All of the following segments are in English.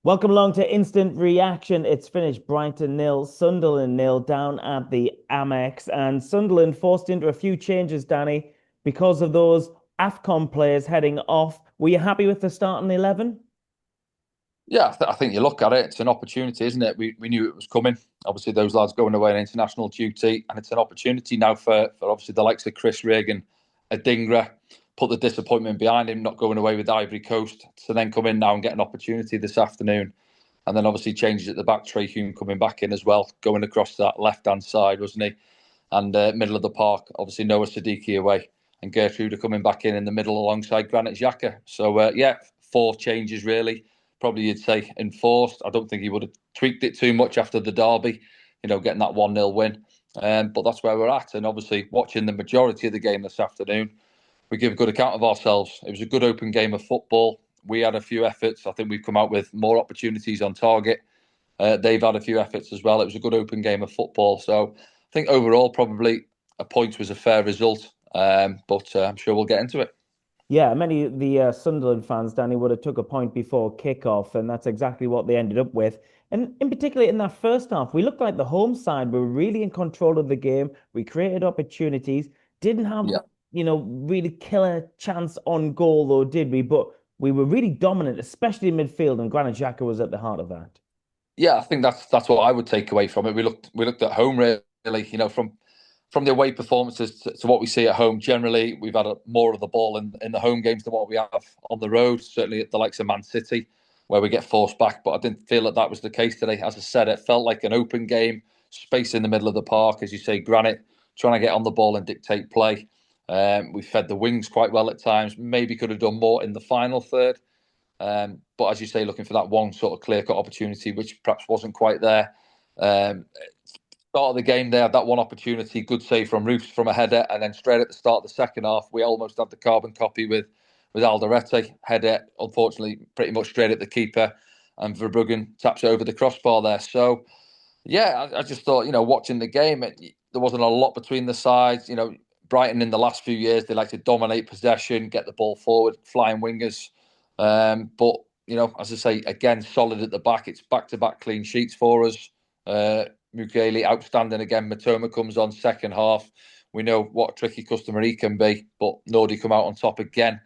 Welcome along to Instant Reaction. It's finished Brighton nil, Sunderland nil down at the Amex, and Sunderland forced into a few changes, Danny, because of those AFCON players heading off. Were you happy with the starting 11? Yeah, I think you look at it, it's an opportunity, isn't it? We knew it was coming. Obviously, those lads going away on international duty, and it's an opportunity now for obviously the likes of Chris Rigg and Adingra, put the disappointment behind him, not going away with Ivory Coast, to then come in now and get an opportunity this afternoon. And then obviously changes at the back, Trey Hume coming back in as well, going across that left-hand side, wasn't he? And middle of the park, obviously Noah Siddiqui away, and Gertrude are coming back in the middle alongside Granit Xhaka. So, yeah, four changes really probably you'd say enforced. I don't think he would have tweaked it too much after the derby, getting that 1-0 win. But that's where we're at. And obviously, watching the majority of the game this afternoon, we give a good account of ourselves. It was a good open game of football. We had a few efforts. I think we've come out with more opportunities on target. They've had a few efforts as well. It was a good open game of football. So I think overall, probably a point was a fair result. But I'm sure we'll get into it. Yeah, many of the Sunderland fans, Danny, would have took a point before kickoff, and that's exactly what they ended up with. And in particular, in that first half, we looked like the home side were really in control of the game. We created opportunities, didn't have, Yeah. really killer chance on goal, though, did we? But we were really dominant, especially in midfield, and Granit Xhaka was at the heart of that. Yeah, I think that's what I would take away from it. We looked at home really, from the away performances to what we see at home. Generally, we've had more of the ball in the home games than what we have on the road. Certainly at the likes of Man City, where we get forced back. But I didn't feel that was the case today. As I said, it felt like an open game, space in the middle of the park, as you say. Granite trying to get on the ball and dictate play. We fed the wings quite well at times. Maybe could have done more in the final third. But as you say, looking for that one sort of clear cut opportunity, which perhaps wasn't quite there. Start of the game, they had that one opportunity, good save from Roofs from a header, and then straight at the start of the second half, we almost had the carbon copy with Alderete header, unfortunately, pretty much straight at the keeper, and Verbruggen taps it over the crossbar there. So, yeah, I just thought, watching the game, there wasn't a lot between the sides. Brighton in the last few years, they like to dominate possession, get the ball forward, flying wingers. But as I say, again, solid at the back. It's back-to-back clean sheets for us. Mukiele outstanding again. Matoma comes on second half. We know what a tricky customer he can be, but Nordi come out on top again.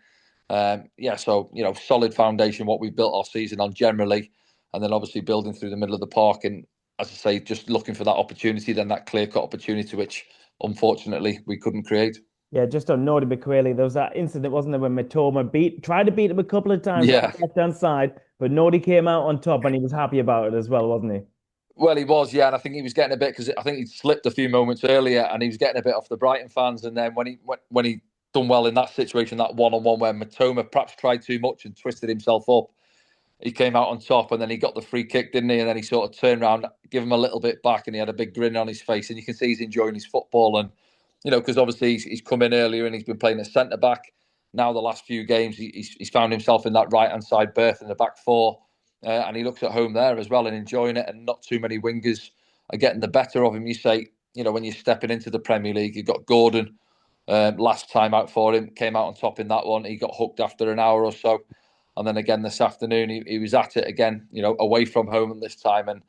Yeah, so solid foundation what we built our season on generally, and then obviously building through the middle of the park. And as I say, just looking for that opportunity, then that clear cut opportunity, which unfortunately we couldn't create. Yeah, just on Nordi McQuarrie, there was that incident, wasn't there, when Matoma tried to beat him a couple of times on Yeah, the left-hand side, but Nordi came out on top and he was happy about it as well, wasn't he? well, he was, yeah, and I think he was getting a bit because I think he'd slipped a few moments earlier, and he was getting a bit off the Brighton fans. And then when he done well in that situation, that one-on-one where Matoma perhaps tried too much and twisted himself up, he came out on top, and then he got the free kick, didn't he? And then he sort of turned around, give him a little bit back, and he had a big grin on his face, and you can see he's enjoying his football. And because obviously he's come in earlier and he's been playing at centre back. Now the last few games, he's found himself in that right hand side berth in the back four, and he looks at home there as well and enjoying it. And not too many wingers are getting the better of him. You say, when you're stepping into the Premier League, you've got Gordon. Last time out for him, came out on top in that one. He got hooked after an hour or so. And then again this afternoon, he was at it again, away from home this time. And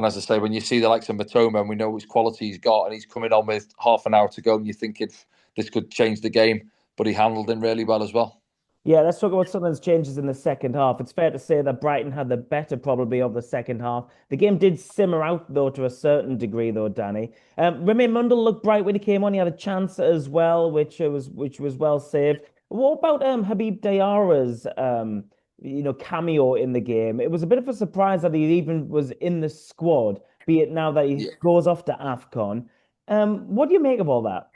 as I say, when you see the likes of Matoma and we know his quality he's got, and he's coming on with half an hour to go, and you're thinking this could change the game, but he handled him really well as well. Yeah, let's talk about Sunderland's changes in the second half. It's fair to say that Brighton had the better probably of the second half. The game did simmer out though to a certain degree though, Danny. Remy Mundell looked bright when he came on. He had a chance as well, which was well saved. What about Habib Diarra's cameo in the game? It was a bit of a surprise that he even was in the squad, be it now that he Yeah, goes off to AFCON. What do you make of all that?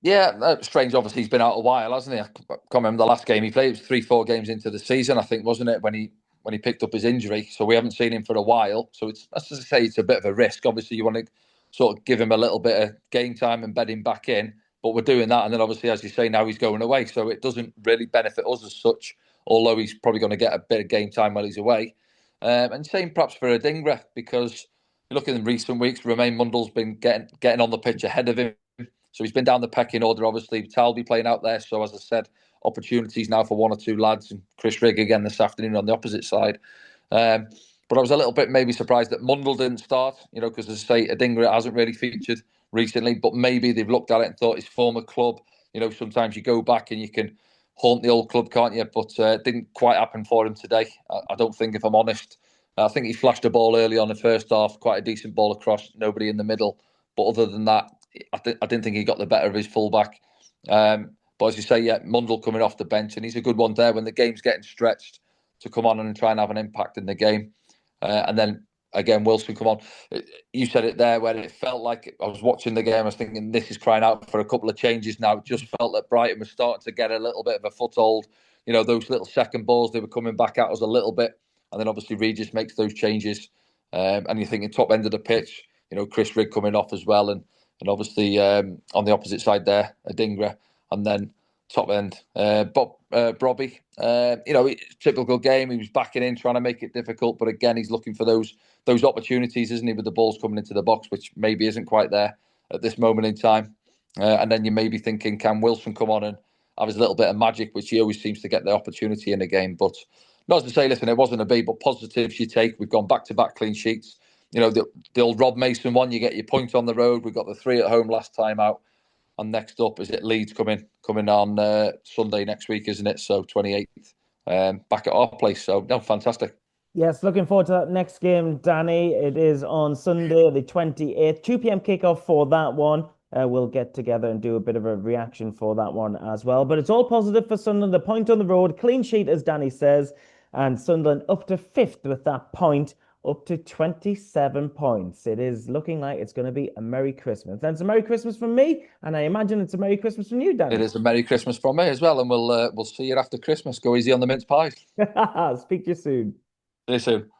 yeah, strange. Obviously, he's been out a while, hasn't he? I can't remember the last game he played. It was 3, 4 games into the season, I think, wasn't it? When he picked up his injury, so we haven't seen him for a while. So it's, as I say, it's a bit of a risk. Obviously, you want to sort of give him a little bit of game time and bed him back in, but we're doing that. And then obviously, as you say, now he's going away, so it doesn't really benefit us as such. Although he's probably going to get a bit of game time while he's away, and same perhaps for Adingra because you look in recent weeks, Romain Mundell's been getting on the pitch ahead of him. So he's been down the pecking order, obviously. Talby playing out there. So, as I said, opportunities now for one or two lads. And Chris Rigg again this afternoon on the opposite side. Um, But I was a little bit maybe surprised that Mundle didn't start, because as I say, Adingra hasn't really featured recently, but maybe they've looked at it and thought his former club, sometimes you go back and you can haunt the old club, can't you? But it didn't quite happen for him today. I don't think, if I'm honest. I think he flashed a ball early on the first half, quite a decent ball across, nobody in the middle. But other than that, I didn't think he got the better of his fullback. But as you say, yeah, Mundle coming off the bench, and he's a good one there when the game's getting stretched to come on and try and have an impact in the game. And then again, Wilson come on. You said it there where it felt like I was watching the game. I was thinking this is crying out for a couple of changes now. It just felt that Brighton was starting to get a little bit of a foothold. Those little second balls, they were coming back at us a little bit. And then obviously Regis makes those changes. And you're thinking top end of the pitch, Chris Rigg coming off as well. And obviously on the opposite side there, Adingra. And then top end, Brobby. Typical game. He was backing in, trying to make it difficult. But again, he's looking for those opportunities, isn't he, with the balls coming into the box, which maybe isn't quite there at this moment in time. And then you may be thinking, can Wilson come on and have his little bit of magic, which he always seems to get the opportunity in the game. But not to say, listen, it wasn't a B, but positives you take. We've gone back-to-back clean sheets. The old Rob Mason one, you get your point on the road. We've got the 3 at home last time out. And next up, is it Leeds coming on Sunday next week, isn't it? So 28th, back at our place. So, no, fantastic. Yes, looking forward to that next game, Danny. It is on Sunday, the 28th, 2 p.m. kickoff for that one. We'll get together and do a bit of a reaction for that one as well. But it's all positive for Sunderland. The point on the road, clean sheet, as Danny says, and Sunderland up to 5th with that point, up to 27 points. It is looking like it's going to be a Merry Christmas. Then it's a Merry Christmas from me, and I imagine it's a Merry Christmas from you, Danny. It is a Merry Christmas from me as well, and we'll see you after Christmas. Go easy on the mince pies. Speak to you soon. See you soon.